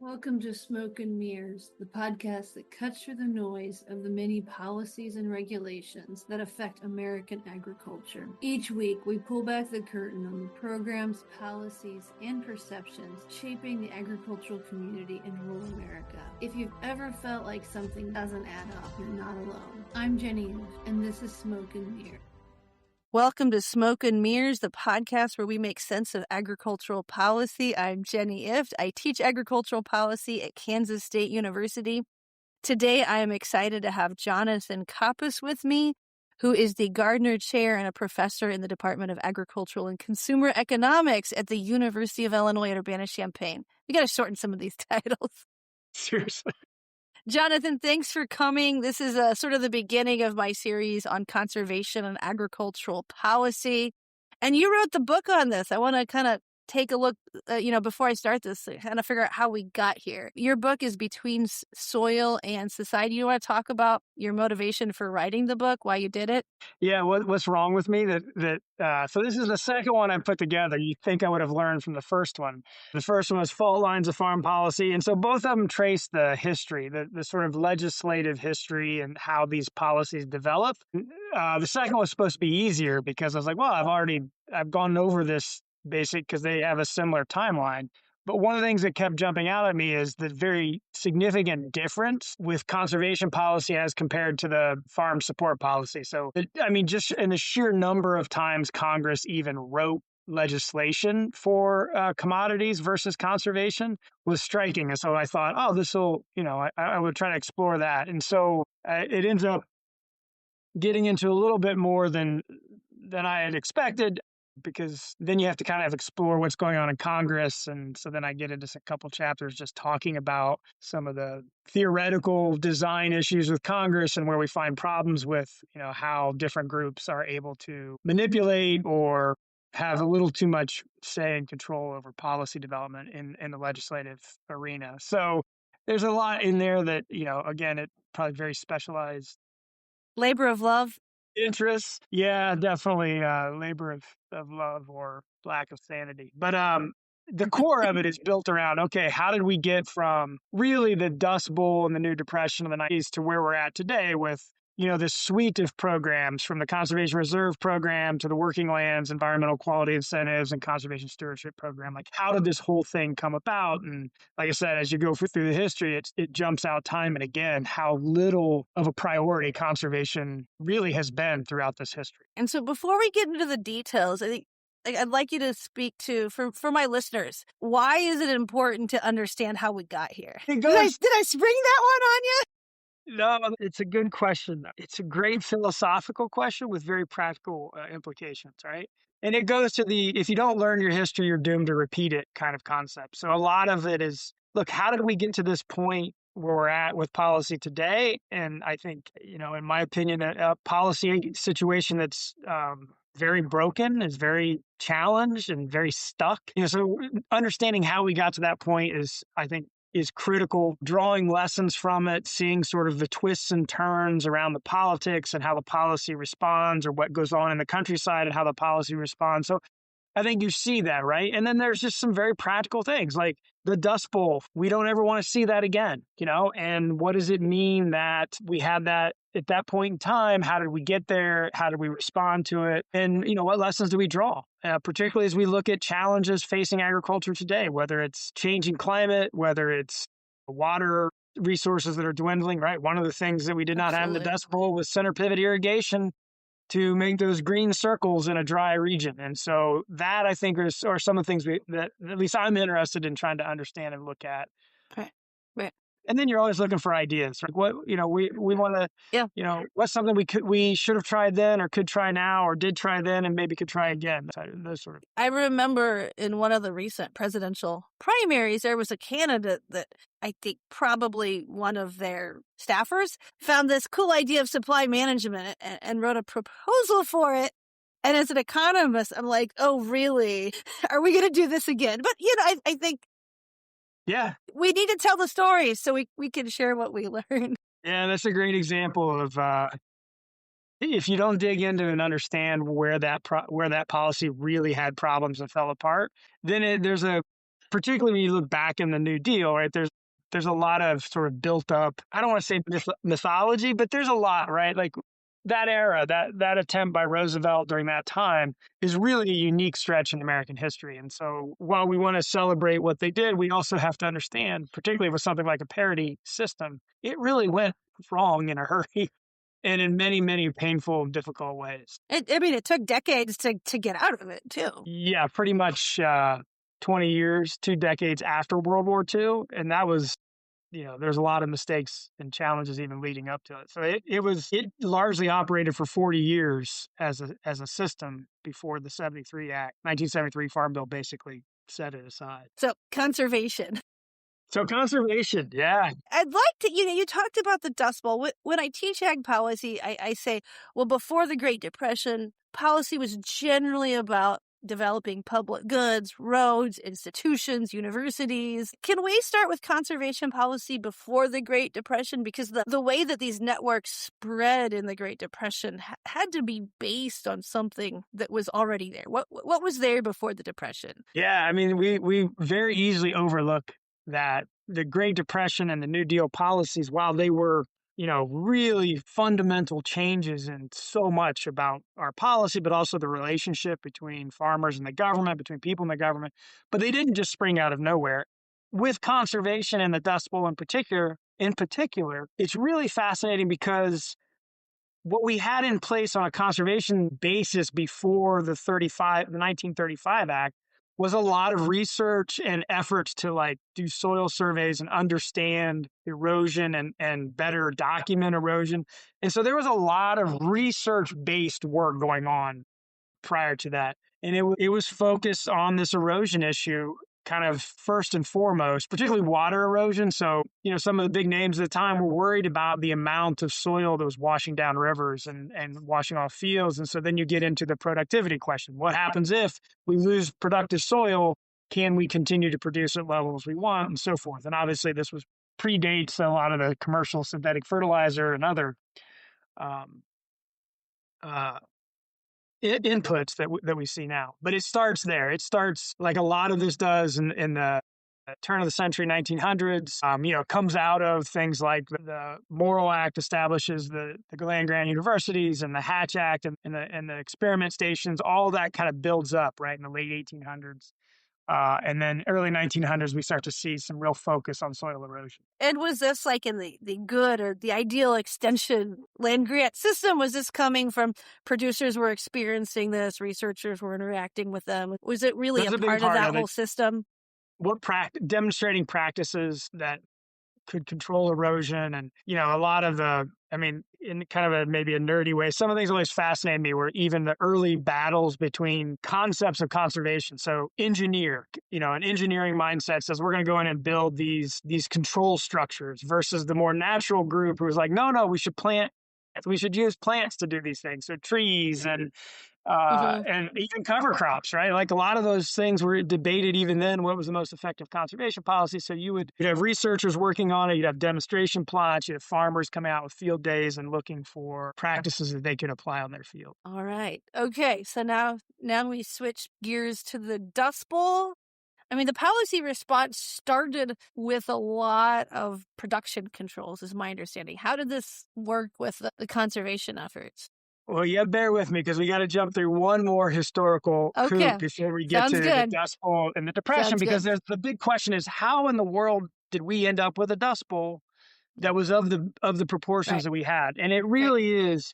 Welcome to Smoke and Mirrors, the podcast that cuts through the noise of the many policies and regulations that affect American agriculture. Each week, we pull back the curtain on the programs, policies, and perceptions shaping the agricultural community in rural America. If you've ever felt like something doesn't add up, you're not alone. I'm Jenny Ifft, and this is Smoke and Mirrors. Welcome to Smoke and Mirrors, the podcast where we make sense of agricultural policy. I'm Jenny Ifft. I teach agricultural policy at Kansas State University. Today, I am excited to have Jonathan Coppess with me, who is the Gardner Chair and a professor in the Department of Agricultural and Consumer Economics at the University of Illinois at Urbana-Champaign. We got to shorten some of these titles. Seriously. Jonathan, thanks for coming. This is sort of the beginning of my series on conservation and agricultural policy. And you wrote the book on this. I want to kind of take a look, before I start this, kind of figure out how we got here. Your book is Between Soil and Society. You want to talk about your motivation for writing the book, why you did it? Yeah, what's wrong with me? So this is the second one I put together. You think I would have learned from the first one. The first one was Fault Lines of Farm Policy. And so both of them trace the history, the sort of legislative history and how these policies develop. The second was supposed to be easier because I was like, well, I've gone over this basic because they have a similar timeline. But one of the things that kept jumping out at me is the very significant difference with conservation policy as compared to the farm support policy. So, just in the sheer number of times Congress even wrote legislation for commodities versus conservation was striking. And so I thought, I would try to explore that. And so it ends up getting into a little bit more than I had expected, because then you have to kind of explore what's going on in Congress. And so then I get into a couple chapters just talking about some of the theoretical design issues with Congress and where we find problems with, how different groups are able to manipulate or have a little too much say and control over policy development in the legislative arena. So there's a lot in there that, again, it probably very specialized. Labor of love. Interests. Yeah, definitely labor of love or lack of sanity. But the core of it is built around, okay, how did we get from really the Dust Bowl and the New Depression of the 90s to where we're at today with, this suite of programs from the Conservation Reserve Program to the Working Lands Environmental Quality Incentives and Conservation Stewardship Program. Like, how did this whole thing come about? And like I said, as you go through the history, it jumps out time and again how little of a priority conservation really has been throughout this history. And so before we get into the details, I think I'd like you to speak to, for my listeners, why is it important to understand how we got here? Did I spring that one on you? No, it's a good question. It's a great philosophical question with very practical implications, right? And it goes to if you don't learn your history, you're doomed to repeat it kind of concept. So a lot of it is, look, how did we get to this point where we're at with policy today? And I think, in my opinion, a policy situation that's very broken, is very challenged and very stuck. So understanding how we got to that point is critical, drawing lessons from it, seeing sort of the twists and turns around the politics and how the policy responds, or what goes on in the countryside and how the policy responds. So I think you see that, right? And then there's just some very practical things like the Dust Bowl. We don't ever want to see that again, and what does it mean that we had that at that point in time? How did we get there? How did we respond to it? And, what lessons do we draw? Particularly as we look at challenges facing agriculture today, whether it's changing climate, whether it's water resources that are dwindling, right? One of the things that we did not have in the Dust Bowl was center pivot irrigation to make those green circles in a dry region. And so that, I think, are some of the things that at least I'm interested in trying to understand and look at. Right. And then you're always looking for ideas. Like what, we want to, what's something we should have tried then or could try now or did try then and maybe could try again. Those sort of. I remember in one of the recent presidential primaries, there was a candidate that I think probably one of their staffers found this cool idea of supply management and wrote a proposal for it. And as an economist, I'm like, oh, really? Are we going to do this again? But, I think. Yeah. We need to tell the story so we can share what we learned. Yeah, that's a great example of if you don't dig into and understand where that policy really had problems and fell apart, then there's a particularly when you look back in the New Deal, right? There's a lot of sort of built up, I don't want to say mythology, but there's a lot, right? Like that era, that attempt by Roosevelt during that time is really a unique stretch in American history. And so while we want to celebrate what they did, we also have to understand, particularly with something like a parity system, it really went wrong in a hurry and in many, many painful, difficult ways. It took decades to get out of it, too. Yeah, pretty much 20 years, 2 decades after World War II. And that was, there's a lot of mistakes and challenges even leading up to it. So it largely operated for 40 years as a system before the 1973 Farm Bill basically set it aside. So conservation. So conservation, yeah. I'd like to, you talked about the Dust Bowl. When I teach ag policy, I say, well, before the Great Depression, policy was generally about developing public goods, roads, institutions, universities. Can we start with conservation policy before the Great Depression? Because the way that these networks spread in the Great Depression had to be based on something that was already there. What was there before the Depression? Yeah, I mean, we very easily overlook that the Great Depression and the New Deal policies, while they were, really fundamental changes in so much about our policy, but also the relationship between farmers and the government, between people and the government, but they didn't just spring out of nowhere. With conservation and the Dust Bowl in particular, it's really fascinating because what we had in place on a conservation basis before the 1935 Act was a lot of research and efforts to do soil surveys and understand erosion and better document erosion. And so there was a lot of research-based work going on prior to that. And it was focused on this erosion issue kind of first and foremost, particularly water erosion. So, some of the big names at the time were worried about the amount of soil that was washing down rivers and washing off fields. And so then you get into the productivity question. What happens if we lose productive soil? Can we continue to produce at levels we want and so forth? And obviously this predates a lot of the commercial synthetic fertilizer and other inputs that we see now. But it starts there. It starts like a lot of this does in the turn of the century, 1900s. Comes out of things like the Morrill Act establishes the land-grant universities and the Hatch Act and the experiment stations. All that kind of builds up right in the late 1800s. And then early 1900s, we start to see some real focus on soil erosion. And was this like in the good or the ideal extension land grant system? Was this coming from producers were experiencing this, researchers were interacting with them? Was it really a part of that whole system? Demonstrating practices that could control erosion and, a lot of in kind of maybe a nerdy way, some of the things always fascinated me were even the early battles between concepts of conservation. So an engineering mindset says we're going to go in and build these control structures versus the more natural group who was like, no, we should use plants to do these things. So trees and even cover crops, right? Like a lot of those things were debated even then, what was the most effective conservation policy. So you'd have researchers working on it, you'd have demonstration plots, you'd have farmers coming out with field days and looking for practices that they could apply on their field. All right. Okay. So now we switch gears to the Dust Bowl. I mean, the policy response started with a lot of production controls, is my understanding. How did this work with the conservation efforts? Well, bear with me because we got to jump through one more historical coup before we get to the Dust Bowl and the Depression. Because the big question is, how in the world did we end up with a Dust Bowl that was of the proportions that we had? And it really is.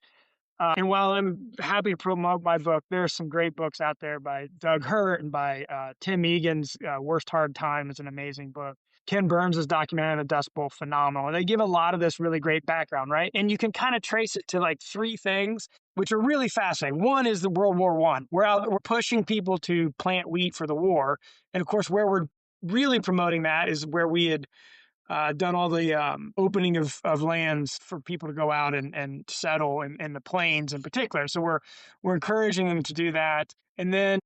And while I'm happy to promote my book, there are some great books out there by Doug Hurt and by Tim Egan's Worst Hard Time is an amazing book. Ken Burns' documentary on the Dust Bowl, phenomenal. And they give a lot of this really great background, right? And you can kind of trace it to like three things, which are really fascinating. One is the World War I. We're pushing people to plant wheat for the war. And of course, where we're really promoting that is where we had done all the opening of lands for people to go out and settle in the plains in particular. So we're encouraging them to do that. And then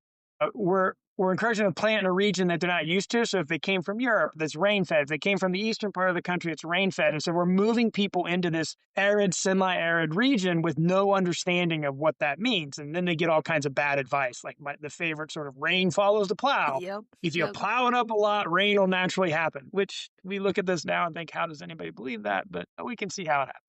we're we're encouraging them to plant in a region that they're not used to. So if they came from Europe, that's rain fed. If they came from the eastern part of the country, it's rain fed. And so we're moving people into this arid, semi-arid region with no understanding of what that means. And then they get all kinds of bad advice, like the favorite sort of rain follows the plow. Yep. If you plow it up a lot, rain will naturally happen, which we look at this now and think, how does anybody believe that? But we can see how it happens.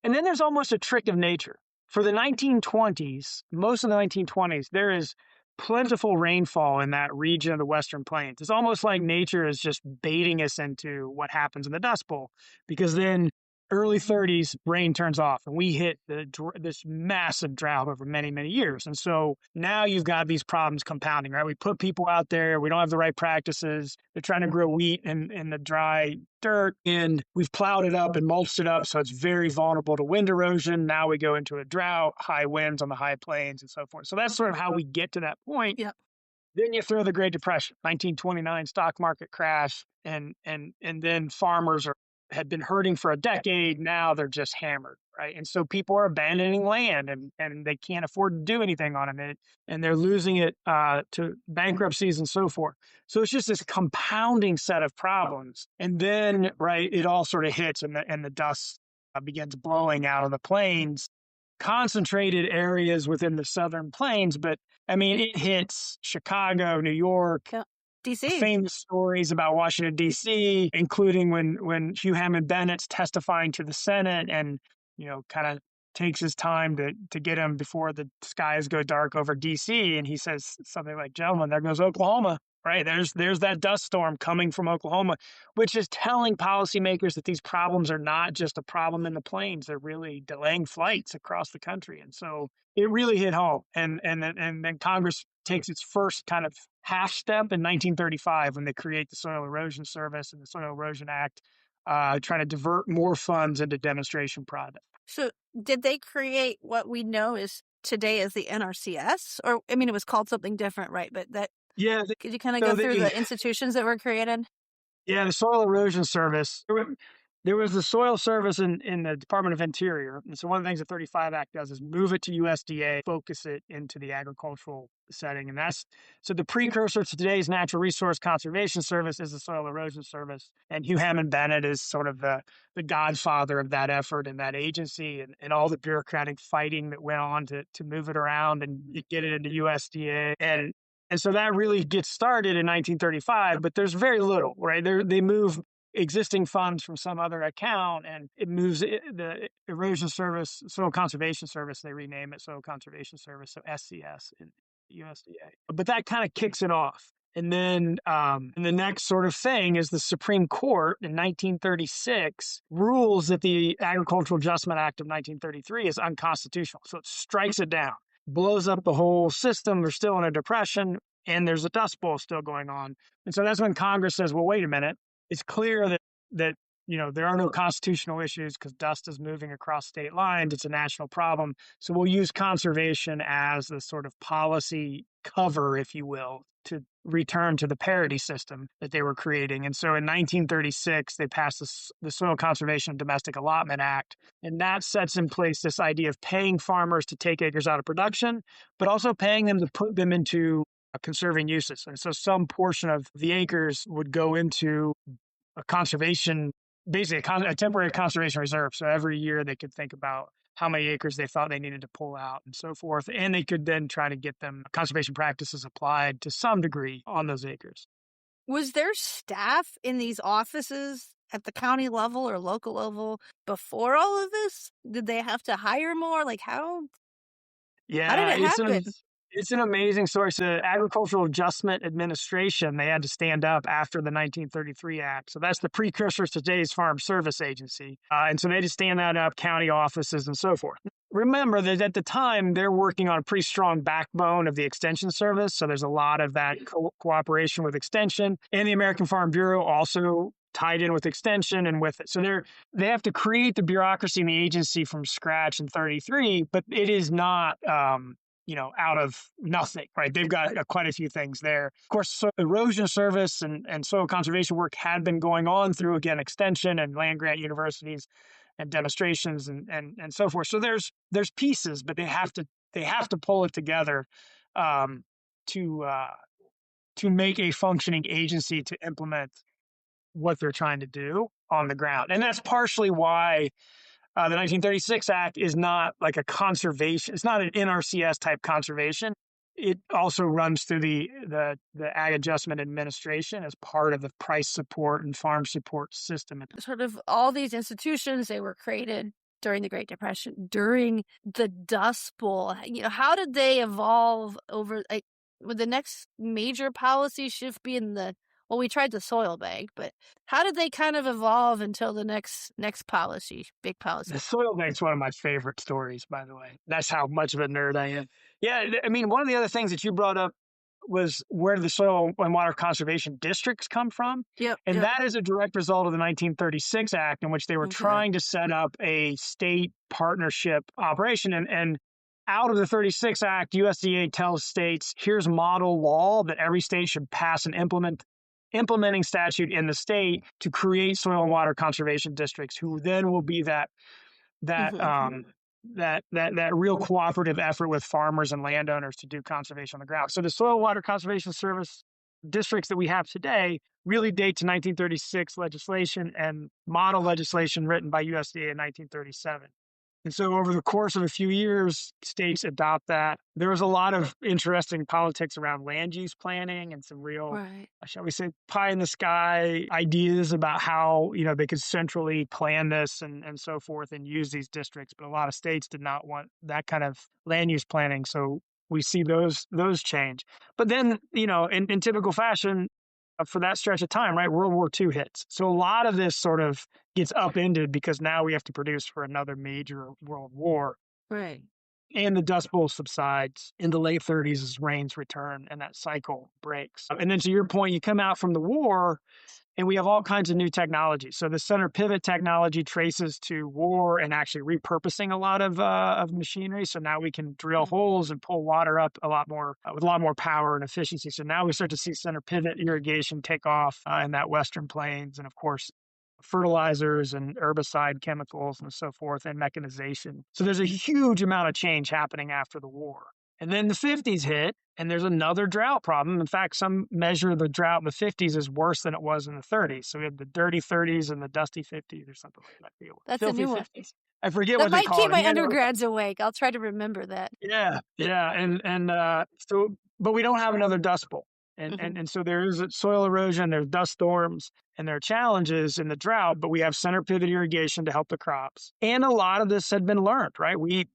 And then there's almost a trick of nature. For the 1920s, most of the 1920s, there is plentiful rainfall in that region of the Western Plains. It's almost like nature is just baiting us into what happens in the Dust Bowl, because then early 30s, rain turns off and we hit this massive drought over many, many years. And so now you've got these problems compounding, right? We put people out there, we don't have the right practices. They're trying to grow wheat in the dry dirt, and we've plowed it up and mulched it up, so it's very vulnerable to wind erosion. Now we go into a drought, high winds on the high plains and so forth. So that's sort of how we get to that point. Yep. Then you throw the Great Depression, 1929 stock market crash, and then farmers had been hurting for a decade. Now they're just hammered, right? And so people are abandoning land, and they can't afford to do anything on it, and they're losing it to bankruptcies and so forth. So it's just this compounding set of problems. And then, right, it all sort of hits, and the dust begins blowing out of the plains, concentrated areas within the southern plains. But I mean, it hits Chicago, New York, DC. Famous stories about Washington, D.C., including when Hugh Hammond Bennett's testifying to the Senate and, kind of takes his time to get him before the skies go dark over D.C. And he says something like, gentlemen, there goes Oklahoma, right? There's that dust storm coming from Oklahoma, which is telling policymakers that these problems are not just a problem in the plains. They're really delaying flights across the country. And so it really hit home. And then Congress takes its first kind of half step in 1935 when they create the Soil Erosion Service and the Soil Erosion Act, trying to divert more funds into demonstration projects. So did they create what we know is today as the NRCS? Or, I mean, it was called something different, right? But could you kind of go through the institutions that were created? Yeah, the Soil Erosion Service. There was the Soil Service in the Department of Interior. And so one of the things the 35 Act does is move it to USDA, focus it into the agricultural setting. And so the precursor to today's Natural Resource Conservation Service is the Soil Erosion Service. And Hugh Hammond Bennett is sort of the godfather of that effort and that agency, and all the bureaucratic fighting that went on to move it around and get it into USDA. And so that really gets started in 1935, but there's very little, right? They move existing funds from some other account, and it moves the Erosion Service, Soil Conservation Service, they rename it Soil Conservation Service, so SCS in USDA. But that kind of kicks it off. And then the next sort of thing is the Supreme Court in 1936 rules that the Agricultural Adjustment Act of 1933 is unconstitutional. So it strikes it down, blows up the whole system. They're still in a depression, and there's a dust bowl still going on. And so that's when Congress says, well, wait a minute. It's clear that there are no constitutional issues because dust is moving across state lines. It's a national problem. So we'll use conservation as the sort of policy cover, if you will, to return to the parity system that they were creating. And so in 1936, they passed the Soil Conservation and Domestic Allotment Act. And that sets in place this idea of paying farmers to take acres out of production, but also paying them to put them into conserving uses. And so some portion of the acres would go into a conservation, basically a temporary conservation reserve. So every year they could think about how many acres they thought they needed to pull out and so forth. And they could then try to get them conservation practices applied to some degree on those acres. Was there staff in these offices at the county level or local level before all of this? Did they have to hire more? Like how? Yeah, how did it happen? It's an amazing story. So the Agricultural Adjustment Administration, they had to stand up after the 1933 Act. So that's the precursor to today's Farm Service Agency. And so they had to stand that up, county offices and so forth. Remember that at the time, they're working on a pretty strong backbone of the Extension Service. So there's a lot of that cooperation with Extension. And the American Farm Bureau also tied in with Extension and with it. So they have to create the bureaucracy and the agency from scratch in 33, but it is not out of nothing, right? They've got quite a few things there. Of course, erosion service and soil conservation work had been going on through, again, Extension and land grant universities and demonstrations and so forth. So there's pieces, but they have to pull it together to to make a functioning agency to implement what they're trying to do on the ground. And that's partially why the 1936 Act is not like a conservation. It's not an NRCS type conservation. It also runs through the Ag Adjustment Administration as part of the price support and farm support system. Sort of all these institutions, they were created during the Great Depression, during the Dust Bowl. How did they evolve over? Would the next major policy shift be well, we tried the soil bank, but how did they kind of evolve until the next policy, big policy? The soil bank's one of my favorite stories, by the way. That's how much of a nerd I am. Yeah, I mean, one of the other things that you brought up was where the soil and water conservation districts come from. Yep. And that is a direct result of the 1936 Act, in which they were trying to set up a state partnership operation. And out of the 36 Act, USDA tells states, here's model law that every state should pass an implementing statute in the state to create soil and water conservation districts, who then will be that real cooperative effort with farmers and landowners to do conservation on the ground. So the soil and water conservation service districts that we have today really date to 1936 legislation and model legislation written by USDA in 1937. And so over the course of a few years, states adopt that. There was a lot of interesting politics around land use planning and some real, shall we say, pie in the sky ideas about how, they could centrally plan this and so forth and use these districts. But a lot of states did not want that kind of land use planning. So we see those change. But then, in typical fashion, for that stretch of time, right, World War II hits. So a lot of this sort of gets upended because now we have to produce for another major world war. Right. And the Dust Bowl subsides in the late 30s as rains return and that cycle breaks. And then to your point, you come out from the war and we have all kinds of new technology. So the center pivot technology traces to war and actually repurposing a lot of machinery. So now we can drill holes and pull water up a lot more with a lot more power and efficiency. So now we start to see center pivot irrigation take off in that Western Plains, and of course fertilizers and herbicide chemicals and so forth, and mechanization. So there's a huge amount of change happening after the war. And then the 50s hit, and there's another drought problem. In fact, some measure the drought in the 50s is worse than it was in the 30s. So we have the dirty 30s and the dusty 50s or something like that. That's a new 50s. One. I forget what they call it. That might keep my undergrads awake. I'll try to remember that. Yeah. But we don't have another Dust Bowl. And so there is soil erosion, there's dust storms, and there are challenges in the drought, but we have center pivot irrigation to help the crops. And a lot of this had been learned, right? We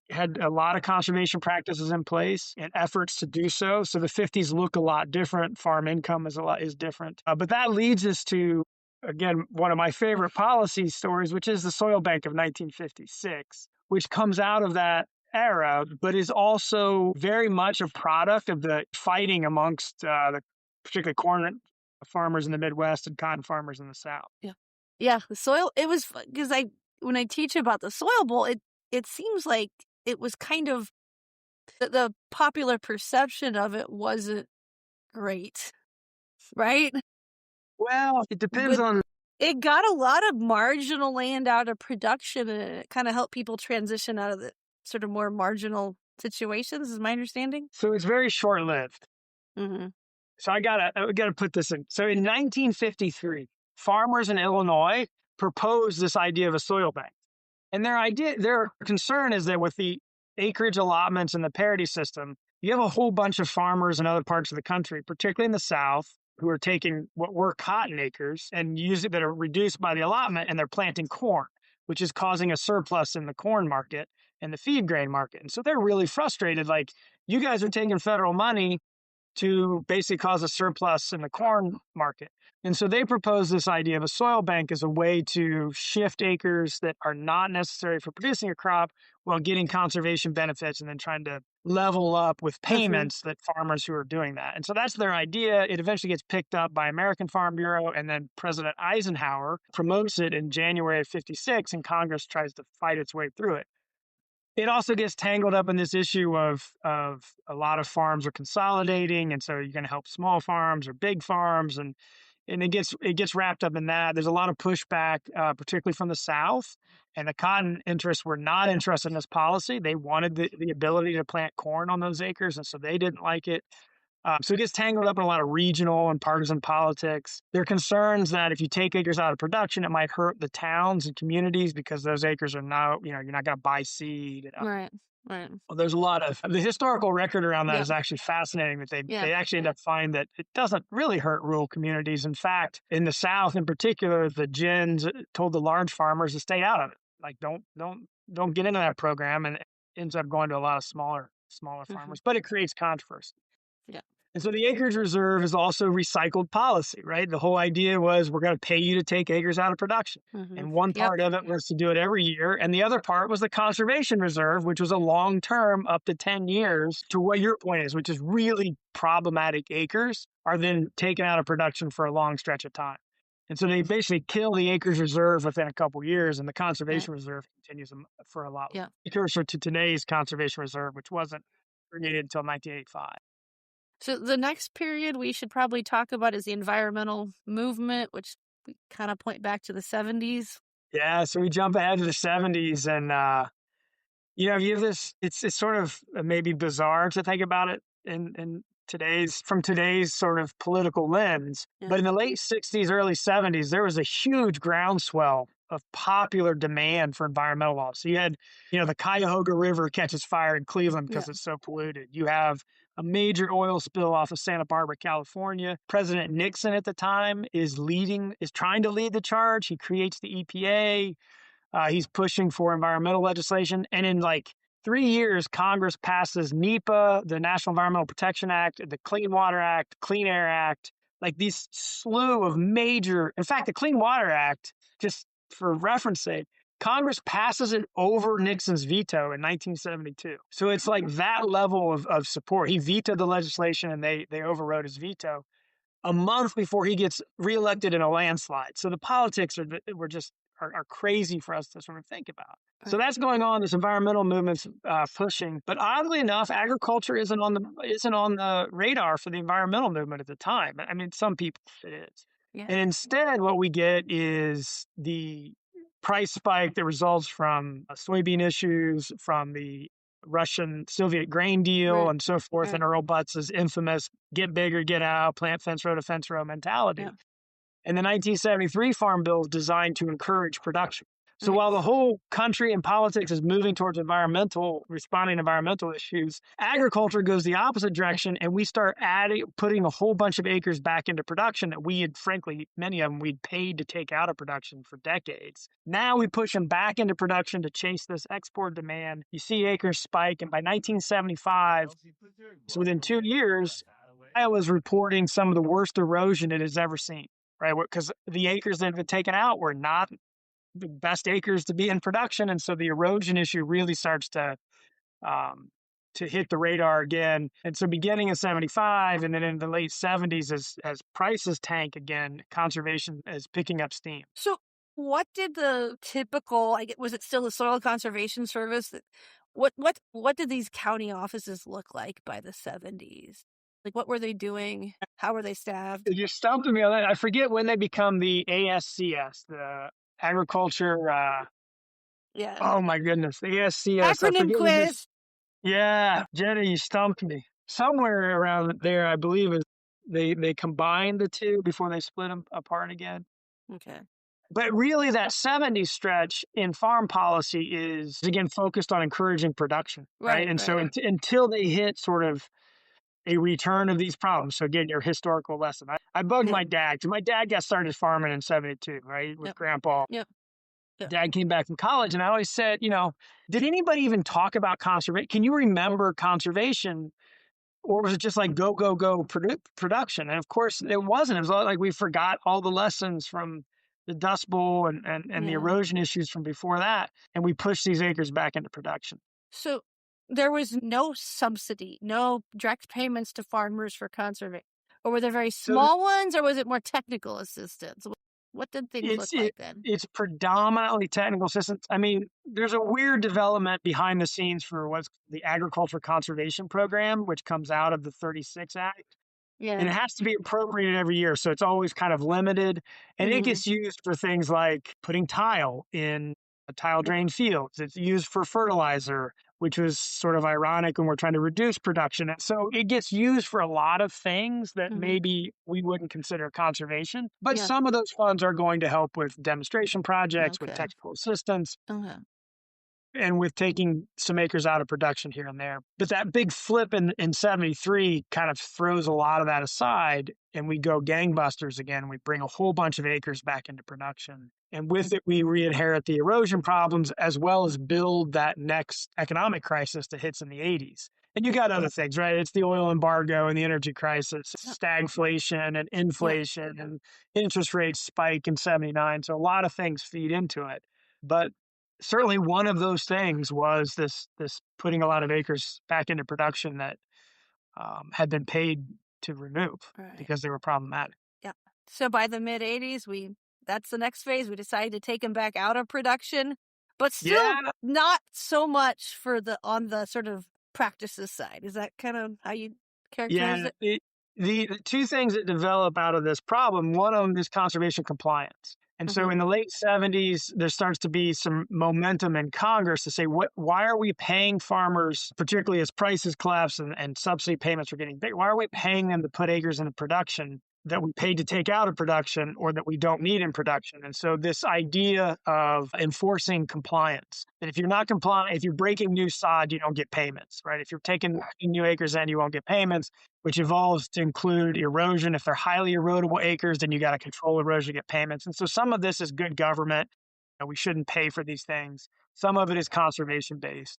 had a lot of conservation practices in place and efforts to do so. So the 50s look a lot different. Farm income is different. But that leads us to, again, one of my favorite policy stories, which is the Soil Bank of 1956, which comes out of that era, but is also very much a product of the fighting amongst the particularly corn farmers in the Midwest and cotton farmers in the South. Yeah. The soil. It was because when I teach about the Soil Bowl, it seems like it was kind of the popular perception of it wasn't great, right? Well, it depends on. It got a lot of marginal land out of production, and it kind of helped people transition out of the sort of more marginal situations, is my understanding. So it's very short-lived. Mm-hmm. So I gotta put this in. So in 1953, farmers in Illinois proposed this idea of a soil bank. And their concern is that with the acreage allotments and the parity system, you have a whole bunch of farmers in other parts of the country, particularly in the South, who are taking what were cotton acres and that are reduced by the allotment, and they're planting corn, which is causing a surplus in the corn market and the feed grain market. And so they're really frustrated. Like, you guys are taking federal money to basically cause a surplus in the corn market. And so they propose this idea of a soil bank as a way to shift acres that are not necessary for producing a crop while getting conservation benefits, and then trying to level up with payments that farmers who are doing that. And so that's their idea. It eventually gets picked up by American Farm Bureau, and then President Eisenhower promotes it in January of 56, and Congress tries to fight its way through it. It also gets tangled up in this issue of a lot of farms are consolidating, and so you're going to help small farms or big farms, and it gets wrapped up in that. There's a lot of pushback, particularly from the South, and the cotton interests were not interested in this policy. They wanted the ability to plant corn on those acres, and so they didn't like it. So it gets tangled up in a lot of regional and partisan politics. There are concerns that if you take acres out of production, it might hurt the towns and communities because those acres are now, you're not going to buy seed. Right. Right. Well, there's a lot of the historical record around that Yep. is actually fascinating that Yeah. they actually end up finding that it doesn't really hurt rural communities. In fact, in the South in particular, the gens told the large farmers to stay out of it. Like don't get into that program, and it ends up going to a lot of smaller farmers, but it creates controversy. Yeah. And so the acreage reserve is also recycled policy, right? The whole idea was we're going to pay you to take acres out of production. And one Yep. part of it was to do it every year. And the other part was the conservation reserve, which was a long term, up to 10 years, to what your point is, which is really problematic acres are then taken out of production for a long stretch of time. And so they basically kill the acres reserve within a couple of years, and the conservation reserve continues for a lot. Yeah. Precursor to today's conservation reserve, which wasn't created until 1985. So the next period we should probably talk about is the environmental movement, which we kind of point back to the 70s. Yeah, so we jump ahead to the 70s, and you have this. It's sort of maybe bizarre to think about it in today's sort of political lens. Yeah. But in the late 60s, early 70s, there was a huge groundswell of popular demand for environmental laws. So you had, the Cuyahoga River catches fire in Cleveland because it's so polluted. You have a major oil spill off of Santa Barbara, California. President Nixon at the time is trying to lead the charge. He creates the EPA. He's pushing for environmental legislation. And in 3 years, Congress passes NEPA, the National Environmental Protection Act, the Clean Water Act, Clean Air Act, these slew of in fact, the Clean Water Act, just for reference sake, Congress passes it over Nixon's veto in 1972. So it's that level of support. He vetoed the legislation and they overrode his veto a month before he gets reelected in a landslide. So the politics are crazy for us to sort of think about. So that's going on. This environmental movement's pushing, but oddly enough, agriculture isn't on the radar for the environmental movement at the time. I mean, some people it is, and instead, what we get is the price spike that results from soybean issues, from the Russian Soviet grain deal, and so forth, and Earl Butts' infamous "get bigger, get out, plant fence row to fence row" mentality. And the 1973 Farm Bill is designed to encourage production. So while the whole country and politics is moving towards responding to environmental issues, agriculture goes the opposite direction, and we start putting a whole bunch of acres back into production that we had, frankly, many of them we'd paid to take out of production for decades. Now we push them back into production to chase this export demand. You see acres spike, and by 1975, so within 2 years, Iowa's reporting some of the worst erosion it has ever seen. Right, because the acres that have been taken out were not the best acres to be in production, and so the erosion issue really starts to hit the radar again. And so, beginning in '75, and then in the late '70s, as prices tank again, conservation is picking up steam. So, what did the typical? Was it still the Soil Conservation Service? What did these county offices look like by the '70s? What were they doing? How were they staffed? You stumped me on that. I forget when they become the ASCS, the Agriculture. Oh my goodness, the ASCS. Acronym quiz. Yeah, Jenny, you stumped me. Somewhere around there, I believe, they combined the two before they split them apart again. Okay. But really, that '70s stretch in farm policy is, again, focused on encouraging production, right? And so until they hit sort of a return of these problems. So again, your historical lesson. I bugged my dad, because my dad got started farming in '72, right, with Grandpa. Dad came back from college, and I always said, did anybody even talk about conservation? Can you remember conservation, or was it just go, go, go production? And of course, it wasn't. It was like we forgot all the lessons from the Dust Bowl and the erosion issues from before that, and we pushed these acres back into production. So there was no subsidy, no direct payments to farmers for conservation, or were there very small ones, or was it more technical assistance? What did things look like then? It's predominantly technical assistance. I mean, there's a weird development behind the scenes for what's the Agriculture Conservation Program, which comes out of the 36 Act. Yeah. And it has to be appropriated every year, so it's always kind of limited. And it gets used for things like putting tile in tile drained fields. It's used for fertilizer. which was sort of ironic when we're trying to reduce production. And so it gets used for a lot of things that maybe we wouldn't consider conservation, but Yeah. some of those funds are going to help with demonstration projects, with Okay. technical assistance, Okay. and with taking some acres out of production here and there. But that big flip in 73 kind of throws a lot of that aside, and we go gangbusters again. We bring a whole bunch of acres back into production. And with it, we re-inherit the erosion problems as well as build that next economic crisis that hits in the 80s. And you got other things, right? It's the oil embargo and the energy crisis, Yep. stagflation and inflation, and interest rates spike in 79. So a lot of things feed into it. But certainly one of those things was this putting a lot of acres back into production that had been paid to remove Right. because they were problematic. Yeah. So by the mid 80s, that's the next phase. We decided to take them back out of production, but still Yeah, not so much on the sort of practices side. Is that kind of how you characterize yeah. it? The two things that develop out of this problem, one of them is conservation compliance. And so in the late 70s, there starts to be some momentum in Congress to say, why are we paying farmers, particularly as prices collapse and subsidy payments are getting big? Why are we paying them to put acres into production that we paid to take out of production or that we don't need in production? And so this idea of enforcing compliance, that if you're not compliant, if you're breaking new sod, you don't get payments, right? If you're taking new acres in, you won't get payments, which evolves to include erosion. If they're highly erodible acres, then you got to control erosion to get payments. And so some of this is good government. We shouldn't pay for these things. Some of it is conservation based.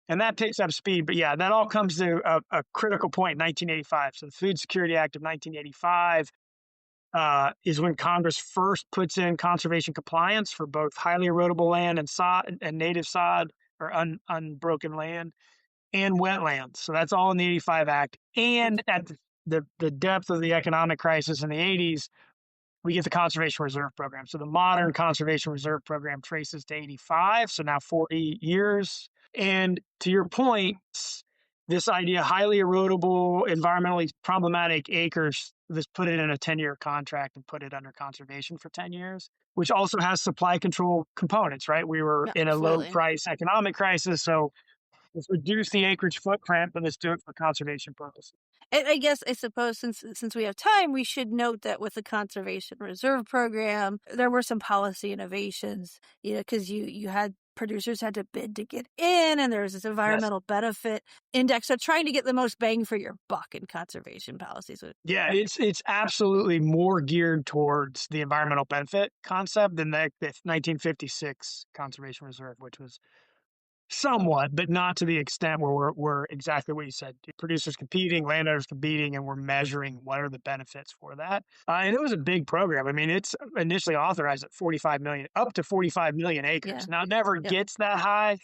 And that picks up speed. But yeah, that all comes to a critical point in 1985. So the Food Security Act of 1985 is when Congress first puts in conservation compliance for both highly erodible land and sod and native sod or unbroken land and wetlands. So that's all in the 85 Act. And at the depth of the economic crisis in the 80s, we get the Conservation Reserve Program. So the modern Conservation Reserve Program traces to 85, so now 40 years. And to your point, this idea, highly erodible, environmentally problematic acres, let's put it in a 10-year contract and put it under conservation for 10 years, which also has supply control components, right? We were in a low price economic crisis, so let's reduce the acreage footprint, but let's do it for conservation purposes. And I suppose since we have time, we should note that with the Conservation Reserve Program, there were some policy innovations, because you had producers had to bid to get in, and there's this environmental benefit index. So trying to get the most bang for your buck in conservation policies. Yeah, it's absolutely more geared towards the environmental benefit concept than the 1956 Conservation Reserve, which was somewhat, but not to the extent where we're exactly what you said. Producers competing, landowners competing, and we're measuring what are the benefits for that. And it was a big program. I mean, it's initially authorized at 45 million, up to 45 million acres. Yeah. Now, it never gets that high,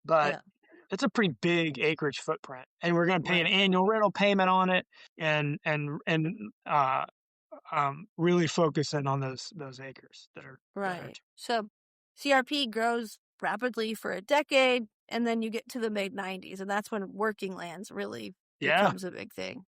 but it's a pretty big acreage footprint. And we're going to pay an annual rental payment on it and really focus in on those acres that are right. So CRP grows rapidly for a decade, and then you get to the mid 90s, and that's when working lands really becomes a big thing.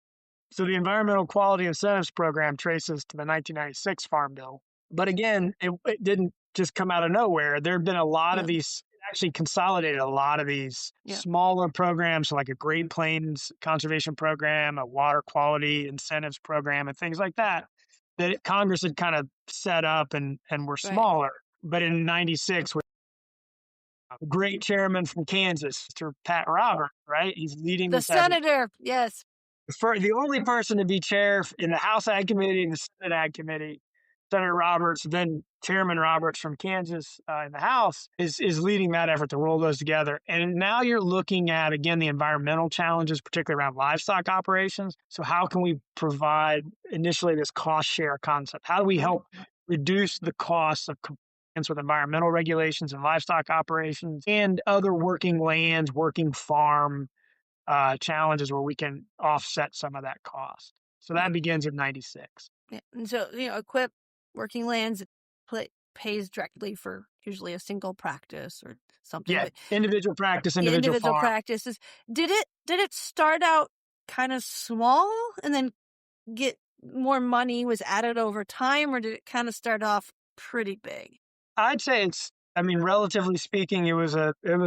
So the Environmental Quality Incentives Program traces to the 1996 Farm Bill. But again, it didn't just come out of nowhere. There have been a lot of these, actually consolidated a lot of these smaller programs, like a Great Plains Conservation Program, a Water Quality Incentives Program, and things like that, that Congress had kind of set up and were smaller. But in 96, a great chairman from Kansas, Mr. Pat Roberts, right? He's leading the senator, the only person to be chair in the House Ag Committee and the Senate Ag Committee, Senator Roberts, then Chairman Roberts from Kansas in the House, is leading that effort to roll those together. And now you're looking at, again, the environmental challenges, particularly around livestock operations. So how can we provide initially this cost share concept? How do we help reduce the costs of compliance with environmental regulations and livestock operations and other working lands, working farm challenges where we can offset some of that cost? So that begins in 96. Yeah. And so, EQIP, working lands, pays directly for usually a single practice or something. Yeah, but individual practice, individual farm. Practices. Did it start out kind of small and then get more money was added over time, or did it kind of start off pretty big? I'd say it's I mean, relatively speaking, it was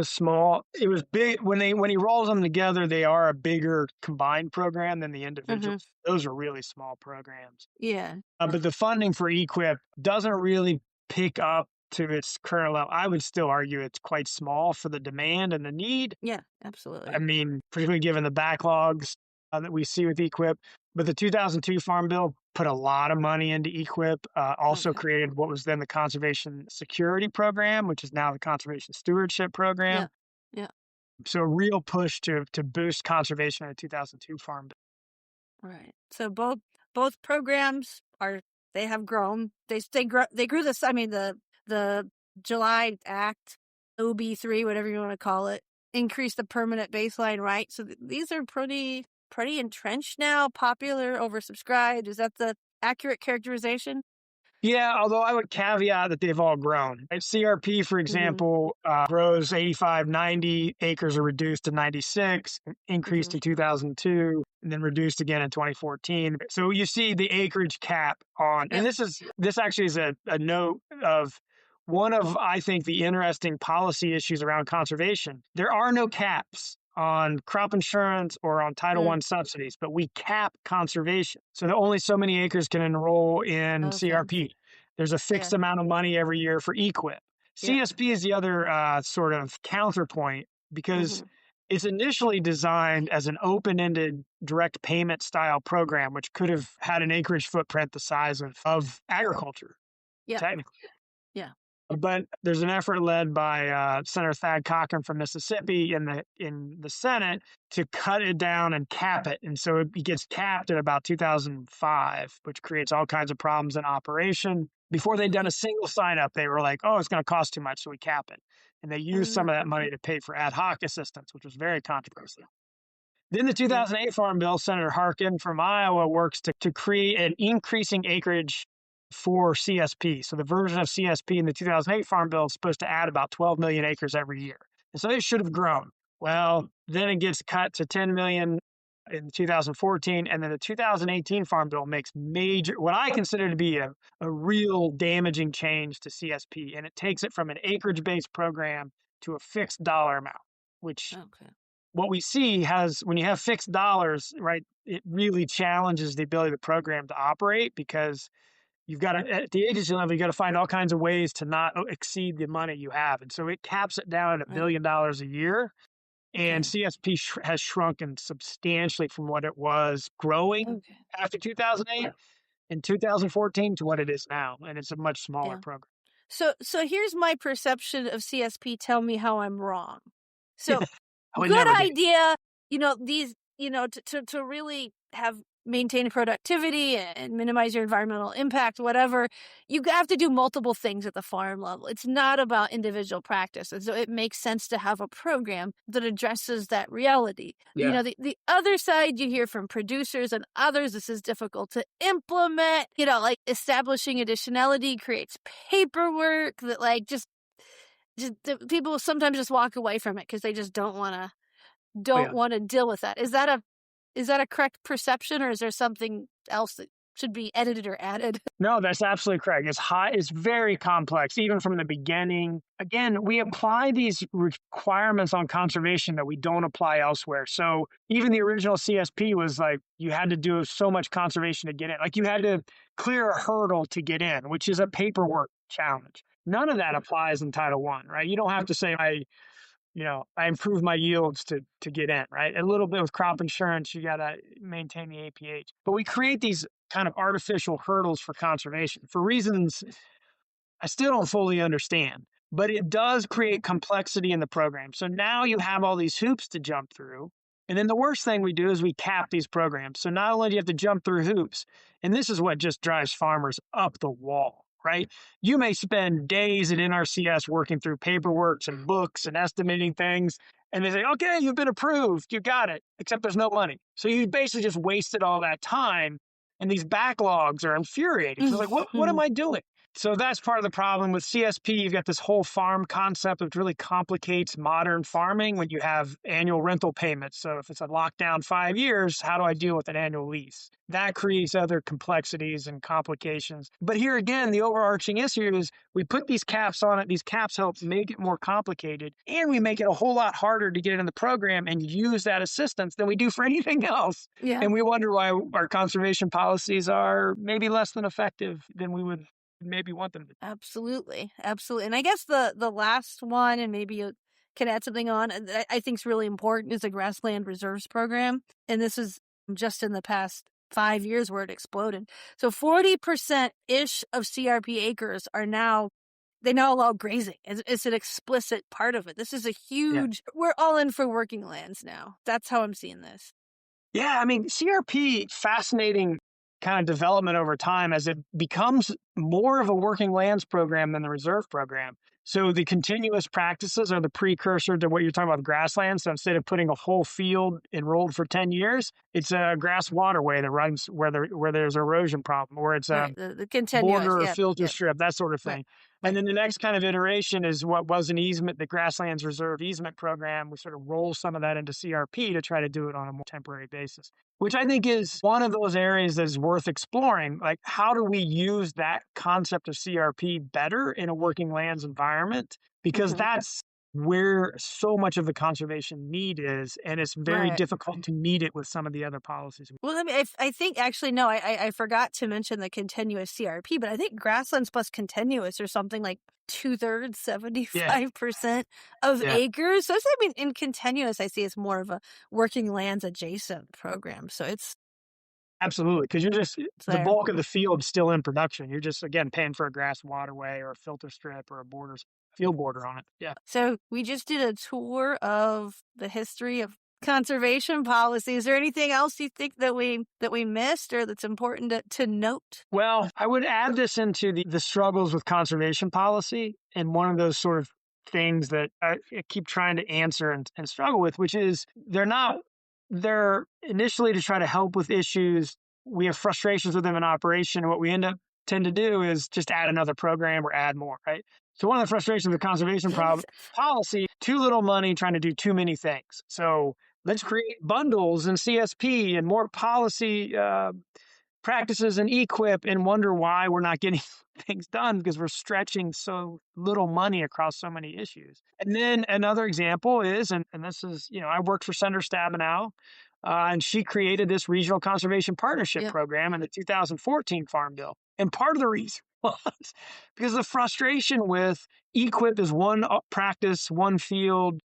small. It was big when he rolls them together. They are a bigger combined program than the individual. Mhm. Those are really small programs. Yeah. But the funding for EQIP doesn't really pick up to its current level. I would still argue it's quite small for the demand and the need. Yeah, I absolutely. mean, particularly given the backlogs that we see with EQIP. But the 2002 Farm Bill put a lot of money into EQIP, also Okay. created what was then the Conservation Security Program, which is now the Conservation Stewardship Yeah. Program. Yeah. So a real push to boost conservation in the 2002 Farm Bill. Right. So both programs they have grown. They grew this. I mean the July Act, OB3, whatever you want to call it, increased the permanent baseline, right? So these are pretty entrenched now, popular, oversubscribed. Is that the accurate characterization? Yeah, although I would caveat that they've all grown. Right? CRP, for Mm-hmm. example, grows 85, 90 acres are reduced to 96, increased Mm-hmm. in 2002, and then reduced again in 2014. So you see the acreage cap on, and Yep. this actually is a note of one of, I think, the interesting policy issues around conservation. There are no caps on crop insurance or on Title I subsidies, but we cap conservation. So that only so many acres can enroll in Okay. CRP. There's a Yeah. fixed amount of money every year for EQIP. Yep. CSP is the other sort of counterpoint because Mm-hmm. it's initially designed as an open-ended direct payment style program, which could have had an acreage footprint the size of agriculture, Yep. technically. Yeah. But there's an effort led by Senator Thad Cochran from Mississippi in the Senate to cut it down and cap it. And so it gets capped at about 2005, which creates all kinds of problems in operation. Before they'd done a single sign up, they were like, oh, it's going to cost too much, so we cap it. And they used some of that money to pay for ad hoc assistance, which was very controversial. Then the Yeah. 2008 Farm Bill, Senator Harkin from Iowa works to create an increasing acreage for CSP. So the version of CSP in the 2008 Farm Bill is supposed to add about 12 million acres every year. And so it should have grown. Well, then it gets cut to 10 million in 2014. And then the 2018 Farm Bill makes what I consider to be a real damaging change to CSP. And it takes it from an acreage-based program to a fixed dollar amount, which Okay. what we see when you have fixed dollars, right, it really challenges the ability of the program to operate because you've got to, at the agency level, you got to find all kinds of ways to not exceed the money you have. And so it caps it down at $1 Right. billion a year. And Okay. CSP has shrunken substantially from what it was growing Okay. after 2008 and 2014 to what it is now. And it's a much smaller Yeah. program. So here's my perception of CSP. Tell me how I'm wrong. So I would good never be. idea, these, to really have maintain productivity and minimize your environmental impact, whatever, you have to do multiple things at the farm level. It's not about individual practice. And so it makes sense to have a program that addresses that reality. Yeah. The other side you hear from producers and others, this is difficult to implement, like establishing additionality creates paperwork that just people sometimes just walk away from it because they just don't want to Oh, yeah. deal with that. Is that a correct perception, or is there something else that should be edited or added? No, that's absolutely correct. It's very complex, even from the beginning. Again, we apply these requirements on conservation that we don't apply elsewhere. So even the original CSP was like, you had to do so much conservation to get in. Like you had to clear a hurdle to get in, which is a paperwork challenge. None of that applies in Title I, right? You don't have to say, I improve my yields to get in, right? A little bit with crop insurance, you got to maintain the APH. But we create these kind of artificial hurdles for conservation for reasons I still don't fully understand, but it does create complexity in the program. So now you have all these hoops to jump through. And then the worst thing we do is we cap these programs. So not only do you have to jump through hoops, and this is what just drives farmers up the wall, right? You may spend days at NRCS working through paperwork and books and estimating things. And they say, okay, you've been approved. You got it, except there's no money. So you basically just wasted all that time. And these backlogs are infuriating. So like, what am I doing? So that's part of the problem with CSP. You've got this whole farm concept, which really complicates modern farming when you have annual rental payments. So if it's a lockdown 5 years, how do I deal with an annual lease? That creates other complexities and complications. But here again, the overarching issue is we put these caps on it. These caps help make it more complicated, and we make it a whole lot harder to get in the program and use that assistance than we do for anything else. Yeah. And we wonder why our conservation policies are maybe less than effective than we would maybe want them to. Absolutely. Absolutely. And I guess the last one, and maybe you can add something on, that I think is really important, is the Grassland Reserves Program. And this is just in the past 5 years where it exploded. So 40%-ish of CRP acres they now allow grazing. It's an explicit part of it. This is a huge, we're all in for working lands now. That's how I'm seeing this. Yeah, I mean, CRP, fascinating kind of development over time as it becomes more of a working lands program than the reserve program. So the continuous practices are the precursor to what you're talking about, grasslands. So instead of putting a whole field enrolled for 10 years, it's a grass waterway that runs where there's an erosion problem, or it's a the continuous border or filter strip, that sort of thing. Right. And then the next kind of iteration is what was an easement, the Grasslands Reserve Easement Program. We sort of roll some of that into CRP to try to do it on a more temporary basis, which I think is one of those areas that is worth exploring. Like, how do we use that concept of CRP better in a working lands environment? Because that's where so much of the conservation need is, and it's very difficult to meet it with some of the other policies. Well, I mean, I think actually, no, I forgot to mention the continuous CRP, but I think grasslands plus continuous or something like 2/3, 75% of acres. So I mean, in continuous, I see it's more of a working lands adjacent program. So it's absolutely, because you're just the bulk of the field still in production. You're just, again, paying for a grass waterway or a filter strip or a field border on it. Yeah. So we just did a tour of the history of conservation policy. Is there anything else you think that we missed or that's important to note? Well, I would add this into the struggles with conservation policy, and one of those sort of things that I keep trying to answer and struggle with, which is they're initially to try to help with issues. We have frustrations with them in operation, and what we tend to do is just add another program or add more, right? So one of the frustrations of conservation policy, too little money trying to do too many things. So let's create bundles and CSP and more policy practices and EQIP, and wonder why we're not getting things done because we're stretching so little money across so many issues. And then another example is, and this is, I worked for Senator Stabenow, and she created this regional conservation partnership program in the 2014 Farm Bill. And part of the reason was because the frustration with EQIP is one practice, one field,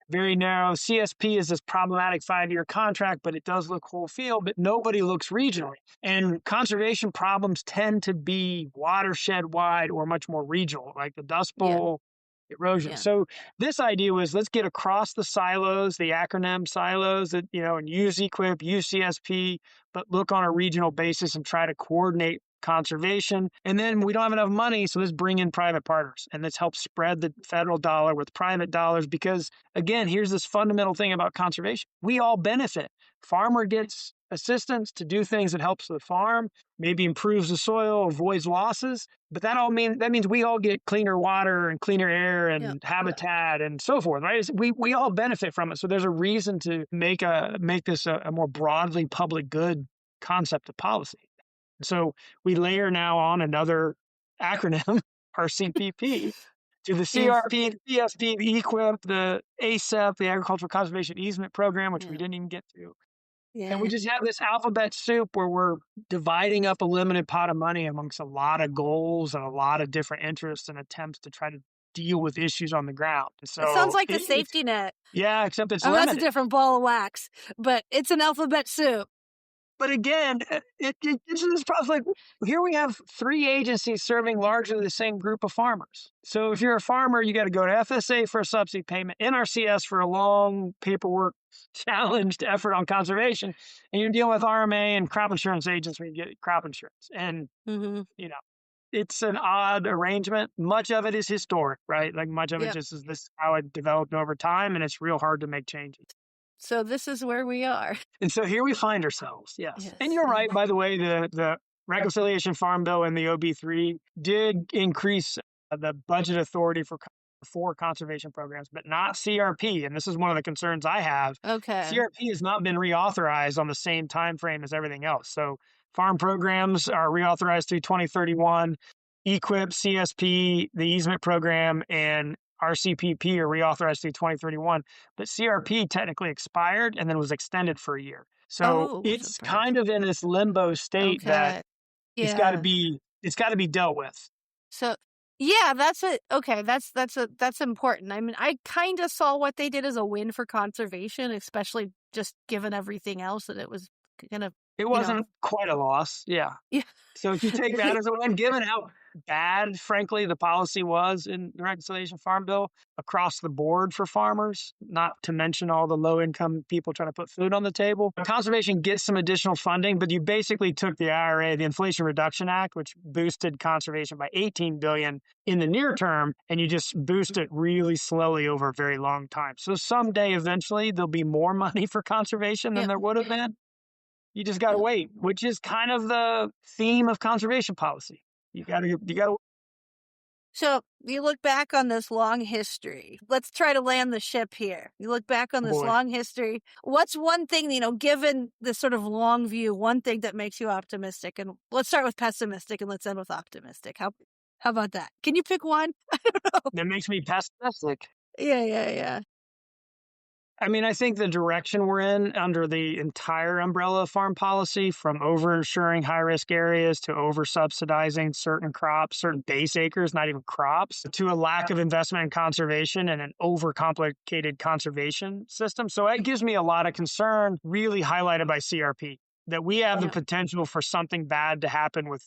very narrow. CSP is this problematic 5-year contract, but it does look whole field, but nobody looks regionally. And conservation problems tend to be watershed wide or much more regional, like the Dust Bowl, erosion. So this idea was, let's get across the silos, the acronym silos, that, and use EQIP, use CSP, but look on a regional basis and try to coordinate conservation. And then we don't have enough money, so let's bring in private partners and let's help spread the federal dollar with private dollars. Because again, here's this fundamental thing about conservation. We all benefit. Farmer gets assistance to do things that helps the farm, maybe improves the soil, avoids losses. But that means we all get cleaner water and cleaner air and habitat and so forth, right? We all benefit from it. So there's a reason to make this a more broadly public good concept of policy. So we layer now on another acronym, RCPP, to the CRP, the CSP, the EQIP, the ASEP, the Agricultural Conservation Easement Program, which we didn't even get to. And we just have this alphabet soup where we're dividing up a limited pot of money amongst a lot of goals and a lot of different interests and attempts to try to deal with issues on the ground. So it sounds like the safety net. Yeah, except it's limited. That's a different ball of wax, but it's an alphabet soup. But again, it gets to this problem. Like, here we have 3 agencies serving largely the same group of farmers. So if you're a farmer, you got to go to FSA for a subsidy payment, NRCS for a long paperwork challenged effort on conservation, and you're dealing with RMA and crop insurance agents when you get crop insurance. And, it's an odd arrangement. Much of it is historic, right? Like much of it just is this how it developed over time, and it's real hard to make changes. So this is where we are. And so here we find ourselves, yes. And you're right, by the way, the Reconciliation Farm Bill and the OB3 did increase the budget authority for conservation programs, but not CRP. And this is one of the concerns I have. Okay. CRP has not been reauthorized on the same time frame as everything else. So farm programs are reauthorized through 2031. EQIP, CSP, the easement program, and RCPP are reauthorized through 2031. But CRP technically expired and then was extended for a year. So Oh, it's surprise. kind of in this limbo state that Okay. it's got to Yeah. be dealt with. So yeah, that's it. Okay, that's important. I mean, I kind of saw what they did as a win for conservation, especially just given everything else that it was gonna, It you know. wasn't quite a loss, yeah. Yeah. So if you take that as a win, given how bad, frankly, the policy was in the Reconciliation Farm Bill across the board for farmers, not to mention all the low-income people trying to put food on the table. Conservation gets some additional funding, but you basically took the IRA, the Inflation Reduction Act, which boosted conservation by $18 billion in the near term, and you just boost it really slowly over a very long time. So someday, eventually, there'll be more money for conservation than Yep. there would have been. You just got to Yep. wait, which is kind of the theme of conservation policy. You got to. So you look back on this long history. Let's try to land the ship here. You look back on this Boy, long history. What's one thing, given this sort of long view, one thing that makes you optimistic? And let's start with pessimistic and let's end with optimistic. How about that? Can you pick one? I don't know. that makes me pessimistic. Yeah. I mean, I think the direction we're in under the entire umbrella of farm policy, from over-insuring high-risk areas to over-subsidizing certain crops, certain base acres, not even crops, to a lack of investment in conservation and an overcomplicated conservation system. So that gives me a lot of concern, really highlighted by CRP, that we have the Yeah. potential for something bad to happen with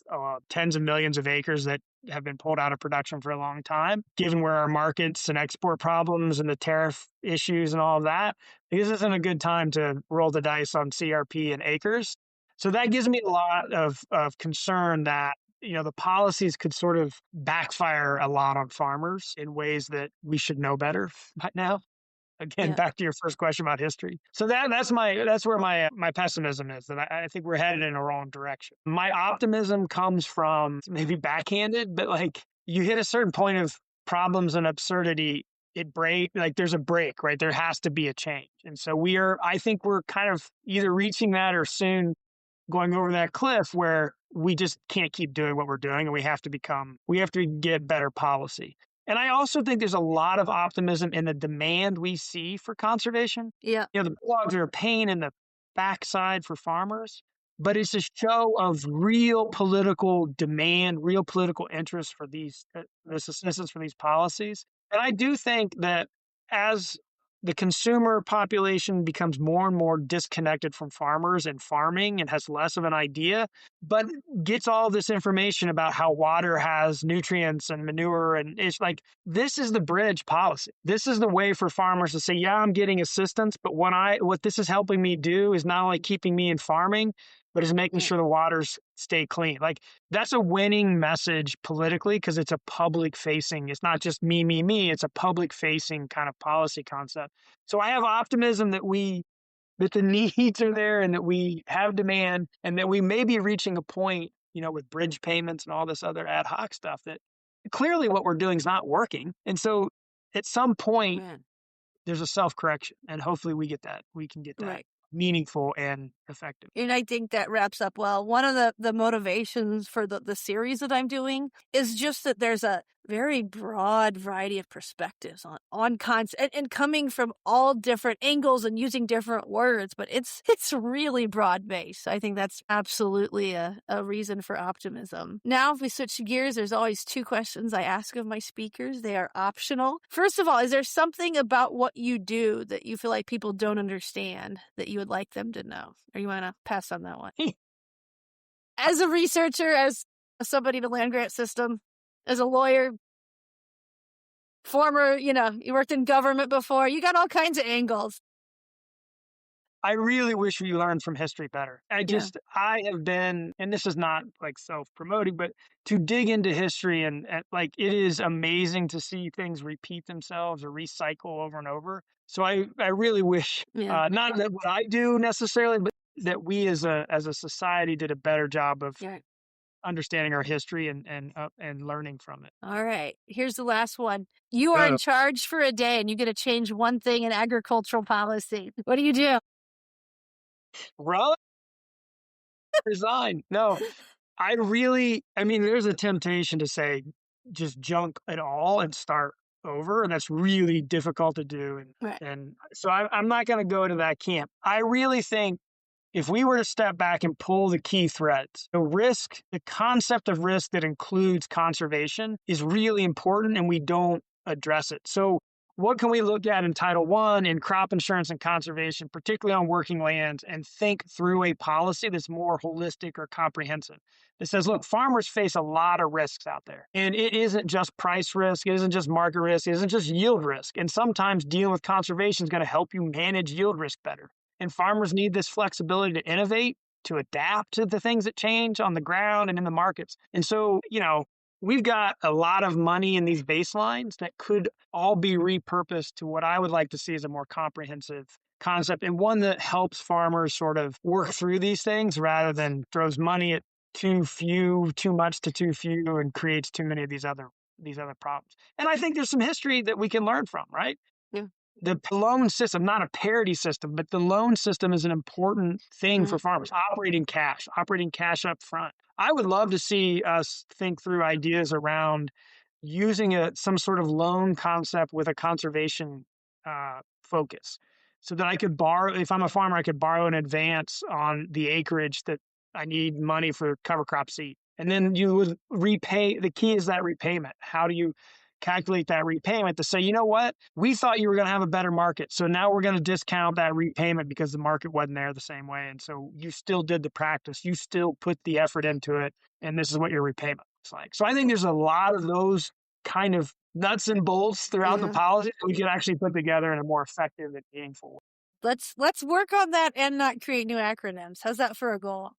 tens of millions of acres that have been pulled out of production for a long time, given where our markets and export problems and the tariff issues and all of that. This isn't a good time to roll the dice on CRP and acres. So that gives me a lot of concern that the policies could sort of backfire a lot on farmers in ways that we should know better by now. Again, Yeah. back to your first question about history. So that's where my pessimism is, that I think we're headed in a wrong direction. My optimism comes from, maybe backhanded, but like, you hit a certain point of problems and absurdity, there's a break, right? There has to be a change. And so I think we're kind of either reaching that or soon going over that cliff where we just can't keep doing what we're doing, and we have to get better policy. And I also think there's a lot of optimism in the demand we see for conservation. Yeah. The blogs are a pain in the backside for farmers, but it's a show of real political demand, real political interest for this assistance for these policies. And I do think that as the consumer population becomes more and more disconnected from farmers and farming and has less of an idea, but gets all this information about how water has nutrients and manure, and it's like, this is the bridge policy. This is the way for farmers to say, yeah, I'm getting assistance, but what this is helping me do is not only keeping me in farming, but is making sure the waters stay clean. Like, that's a winning message politically, because it's a public facing, it's not just me, it's a public facing kind of policy concept. So I have optimism that the needs are there and that we have demand, and that we may be reaching a point, with bridge payments and all this other ad hoc stuff, that clearly what we're doing is not working. And so at some point, there's a self-correction, and hopefully we can get that Right. meaningful and effective. And I think that wraps up well. One of the motivations for the series that I'm doing is just that there's a very broad variety of perspectives on concept, and coming from all different angles and using different words, but it's really broad based. I think that's absolutely a reason for optimism. Now, if we switch gears, there's always two questions I ask of my speakers. They are optional. First of all, is there something about what you do that you feel like people don't understand that you would like them to know? Or you want to pass on that one? As a researcher, as somebody in the land grant system, as a lawyer, former, you worked in government before, you got all kinds of angles. I really wish we learned from history better. I have been, and this is not like self-promoting, but to dig into history, and like, it is amazing to see things repeat themselves or recycle over and over. So I really wish, not that what I do necessarily, but that we as a society did a better job of understanding our history and learning from it. All right. Here's the last one. You are in charge for a day and you get to change one thing in agricultural policy. What do you do? Run, resign. No, there's a temptation to say just junk it all and start over. And that's really difficult to do. Right. And so I'm not going to go to that camp. I really think if we were to step back and pull the key threads, the concept of risk that includes conservation is really important, and we don't address it. So what can we look at in Title I in crop insurance and conservation, particularly on working lands, and think through a policy that's more holistic or comprehensive? That says, look, farmers face a lot of risks out there. And it isn't just price risk. It isn't just market risk. It isn't just yield risk. And sometimes dealing with conservation is going to help you manage yield risk better. And farmers need this flexibility to innovate, to adapt to the things that change on the ground and in the markets. And so, we've got a lot of money in these baselines that could all be repurposed to what I would like to see as a more comprehensive concept, and one that helps farmers sort of work through these things rather than throws money at too much to too few, and creates too many of these other problems. And I think there's some history that we can learn from, right? Yeah. The loan system, not a parity system, but the loan system is an important thing for farmers. Operating cash up front. I would love to see us think through ideas around using some sort of loan concept with a conservation focus, so that I could borrow, if I'm a farmer, I could borrow in advance on the acreage that I need money for cover crop seed. And then you would repay. The key is that repayment. How do you calculate that repayment to say, you know what, we thought you were going to have a better market, so now we're going to discount that repayment because the market wasn't there the same way. And so you still did the practice, you still put the effort into it, and this is what your repayment looks like. So I think there's a lot of those kind of nuts and bolts throughout the policy that we can actually put together in a more effective and meaningful way. Let's work on that and not create new acronyms. How's that for a goal?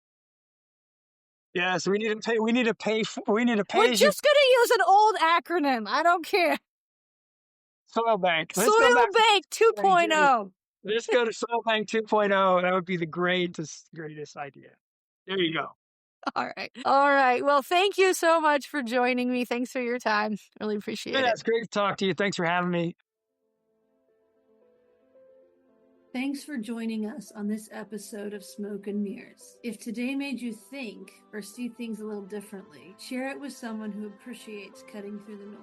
Yeah, so we need to pay. We're just going to use an old acronym. I don't care. Soil Bank. Soil Bank 2.0. Let's go to Soil Bank 2.0. That would be the greatest idea. There you go. All right. Well, thank you so much for joining me. Thanks for your time. Really appreciate it. Yeah, it's great to talk to you. Thanks for having me. Thanks for joining us on this episode of Smoke and Mirrors. If today made you think or see things a little differently, share it with someone who appreciates cutting through the noise.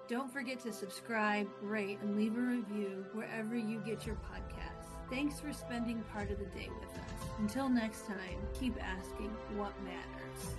Don't forget to subscribe, rate, and leave a review wherever you get your podcasts. Thanks for spending part of the day with us. Until next time, keep asking what matters.